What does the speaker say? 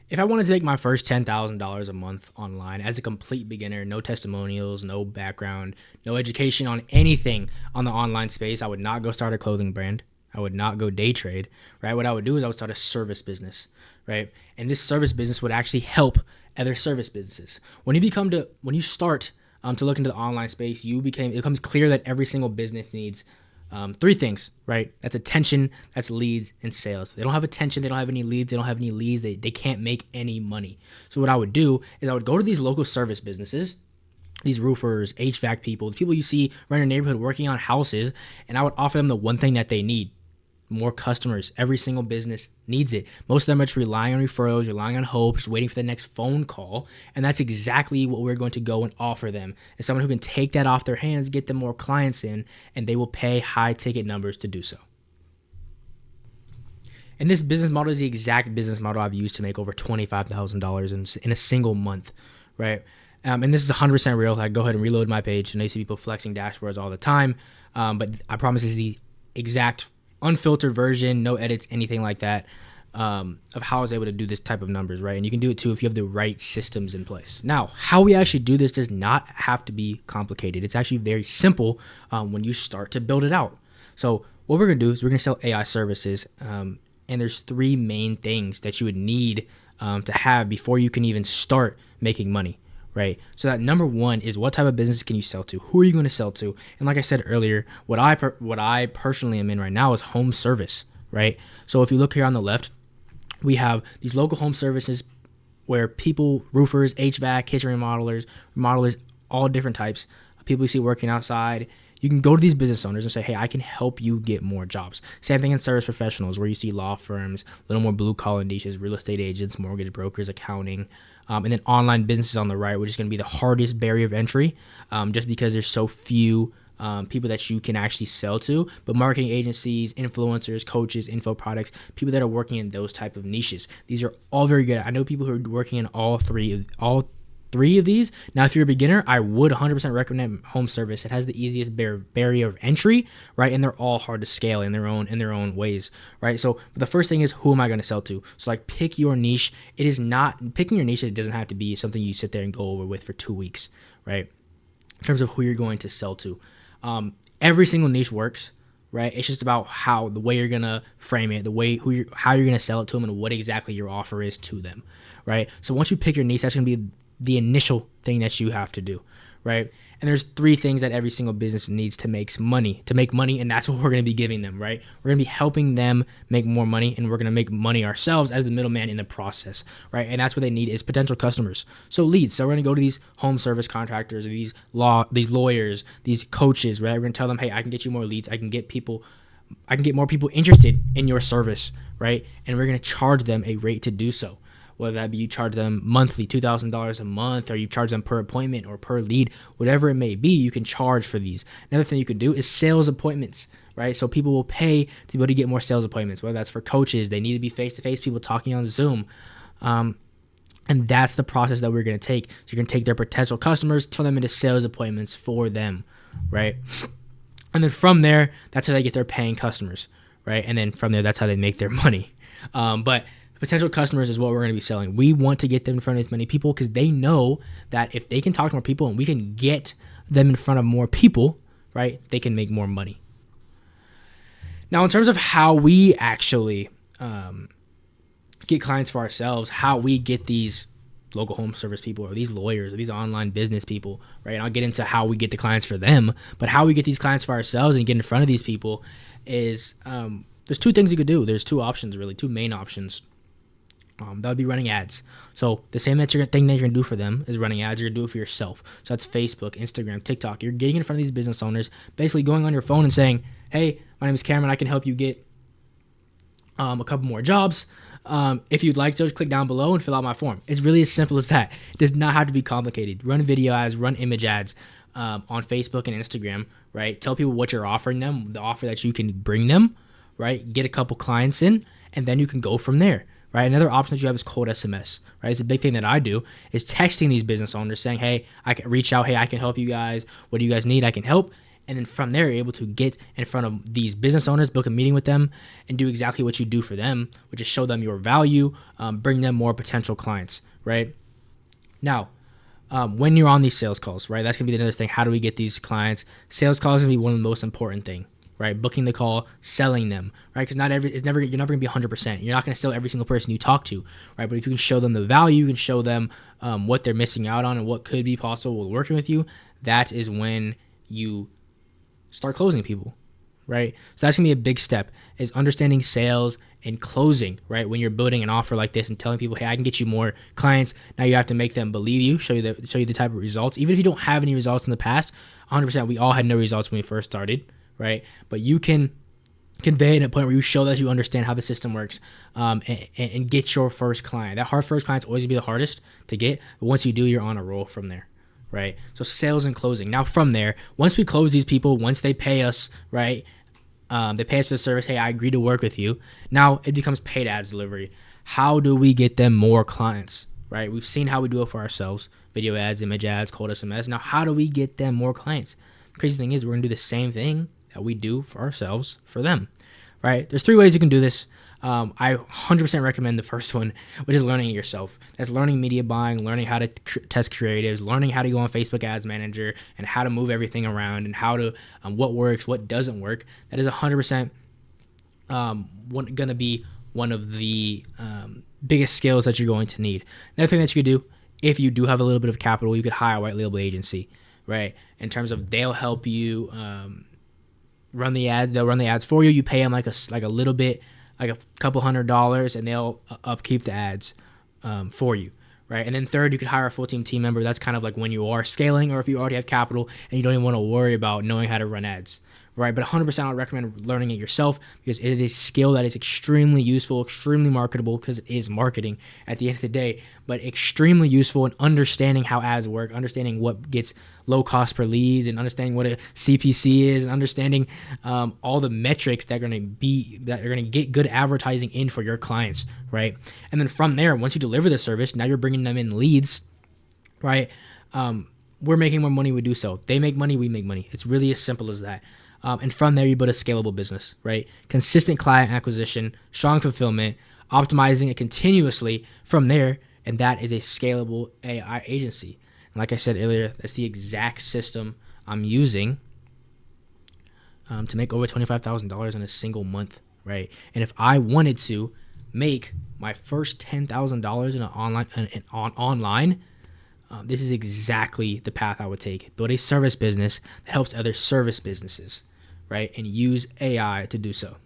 If I wanted to make my first $10,000 a month online as a complete beginner, no testimonials, no background, no education on anything on the online space, I would not go start a clothing brand. I would not go day trade, right? What I would do is I would start a service business, right? And this service business would actually help other service businesses. When you start to look into the online space, it becomes clear that every single business needs three things, right? That's attention, that's leads, and sales. They don't have attention, they don't have any leads, they can't make any money. So what I would do is I would go to these local service businesses, these roofers, HVAC people, the people you see around your neighborhood working on houses, and I would offer them the one thing that they need: more customers. Every single business needs it. Most of them are just relying on referrals, relying on hope, just waiting for the next phone call. And that's exactly what we're going to go and offer them, is someone who can take that off their hands, get them more clients in, and they will pay high ticket numbers to do so. And this business model is the exact business model I've used to make over $25,000 in a single month, right? And this is 100% real. I go ahead and reload my page, and I see people flexing dashboards all the time. But I promise this is the exact unfiltered version, no edits, anything like that, of how I was able to do this type of numbers, right? And you can do it too if you have the right systems in place. Now, how we actually do this does not have to be complicated. It's actually very simple when you start to build it out. So what we're going to do is we're going to sell AI services, and there's three main things that you would need to have before you can even start making money. Right. So that number one is, what type of business can you sell to? Who are you going to sell to? And like I said earlier, what I personally am in right now is home service. Right. So if you look here on the left, we have these local home services where people, roofers, HVAC, kitchen remodelers, all different types of people you see working outside. You can go to these business owners and say, hey, I can help you get more jobs. Same thing in service professionals, where you see law firms, a little more blue collar niches, real estate agents, mortgage brokers, accounting, and then online businesses on the right, which is going to be the hardest barrier of entry, just because there's so few people that you can actually sell to. But marketing agencies, influencers, coaches, info products, people that are working in those type of niches, these are all very good. I know people who are working in all three of these. Now, if you're a beginner, I would 100% recommend home service. It has the easiest barrier of entry, right? And they're all hard to scale in their own ways, right? So the first thing is, who am I going to sell to? So like, pick your niche. Picking your niche, it doesn't have to be something you sit there and go over with for 2 weeks, right? In terms of who you're going to sell to. Every single niche works, right? It's just about the way you're going to frame it, how you're going to sell it to them, and what exactly your offer is to them, right? So once you pick your niche, that's going to be the initial thing that you have to do, right? And there's three things that every single business needs to make money, and that's what we're going to be giving them, right? We're going to be helping them make more money, and we're going to make money ourselves as the middleman in the process, right? And that's what they need, is potential customers. So leads. So we're going to go to these home service contractors, these lawyers, these coaches, right? We're going to tell them, hey, I can get you more leads. I can get more people interested in your service, right? And we're going to charge them a rate to do so. Whether that be you charge them monthly, $2,000 a month, or you charge them per appointment or per lead, whatever it may be, you can charge for these. Another thing you could do is sales appointments, right? So people will pay to be able to get more sales appointments, whether that's for coaches, they need to be face-to-face, people talking on Zoom. And that's the process that we're going to take. So you're going to take their potential customers, turn them into sales appointments for them, right? And then from there, that's how they get their paying customers, right? And then from there, that's how they make their money. But potential customers is what we're going to be selling. We want to get them in front of as many people, because they know that if they can talk to more people and we can get them in front of more people, right, they can make more money. Now, in terms of how we actually get clients for ourselves, how we get these local home service people or these lawyers or these online business people, right? And I'll get into how we get the clients for them, but how we get these clients for ourselves and get in front of these people is there's two things you could do. There's two options, really, two main options. That would be running ads. So the same thing that you're going to do for them is running ads. You're going to do it for yourself. So that's Facebook, Instagram, TikTok. You're getting in front of these business owners, basically going on your phone and saying, hey, my name is Cameron. I can help you get a couple more jobs. If you'd like to, just click down below and fill out my form. It's really as simple as that. It does not have to be complicated. Run video ads, run image ads on Facebook and Instagram, right? Tell people what you're offering them, the offer that you can bring them, right? Get a couple clients in, and then you can go from there. Right. Another option that you have is cold SMS. Right. It's a big thing that I do, is texting these business owners saying, hey, I can reach out. Hey, I can help you guys. What do you guys need? I can help. And then from there, you're able to get in front of these business owners, book a meeting with them, and do exactly what you do for them, which is show them your value, bring them more potential clients, right? Now, when you're on these sales calls, right, that's going to be another thing. How do we get these clients? Sales calls is going to be one of the most important thing, right? Booking the call, selling them, right? Because you're never going to be 100%. You're not going to sell every single person you talk to, right? But if you can show them the value, you can show them what they're missing out on and what could be possible with working with you, that is when you start closing people, right? So that's going to be a big step, is understanding sales and closing, right? When you're building an offer like this and telling people, hey, I can get you more clients. Now you have to make them believe you, show you the type of results. Even if you don't have any results in the past, 100%, we all had no results when we first started, right? But you can convey it at a point where you show that you understand how the system works, and get your first client. That first client's always gonna be the hardest to get, but once you do, you're on a roll from there, right? So sales and closing. Now from there, once we close these people, once they pay us, right? They pay us for the service. Hey, I agree to work with you. Now it becomes paid ads delivery. How do we get them more clients, right? We've seen how we do it for ourselves. Video ads, image ads, cold SMS. Now, how do we get them more clients? The crazy thing is we're going to do the same thing that we do for ourselves for them, right? There's 3 ways you can do this. I 100% recommend the first one, which is learning it yourself. That's learning media buying, learning how to test creatives, learning how to go on Facebook Ads Manager and how to move everything around and how to what works, what doesn't work. That is 100% going to be one of the biggest skills that you're going to need. Another thing that you could do, if you do have a little bit of capital, you could hire a white label agency, right? In terms of they'll help you run the ad. They'll run the ads for you. You pay them like a little bit, like a couple $100, and they'll upkeep the ads for you, right? And then third, you could hire a full team member. That's kind of like when you are scaling, or if you already have capital and you don't even want to worry about knowing how to run ads, right? But 100% I would recommend learning it yourself, because it is a skill that is extremely useful, extremely marketable, because it is marketing at the end of the day, but extremely useful in understanding how ads work, understanding what gets low cost per leads, and understanding what a CPC is, and understanding all the metrics that are going to get good advertising in for your clients, right? And then from there, once you deliver the service, now you're bringing them in leads, right? We're making more money, we do so. They make money, we make money. It's really as simple as that. And from there, you build a scalable business, right? Consistent client acquisition, strong fulfillment, optimizing it continuously from there, and that is a scalable AI agency. And like I said earlier, that's the exact system I'm using to make over $25,000 in a single month, right? And if I wanted to make my first $10,000 in online, this is exactly the path I would take. Build a service business that helps other service businesses, right? And use AI to do so.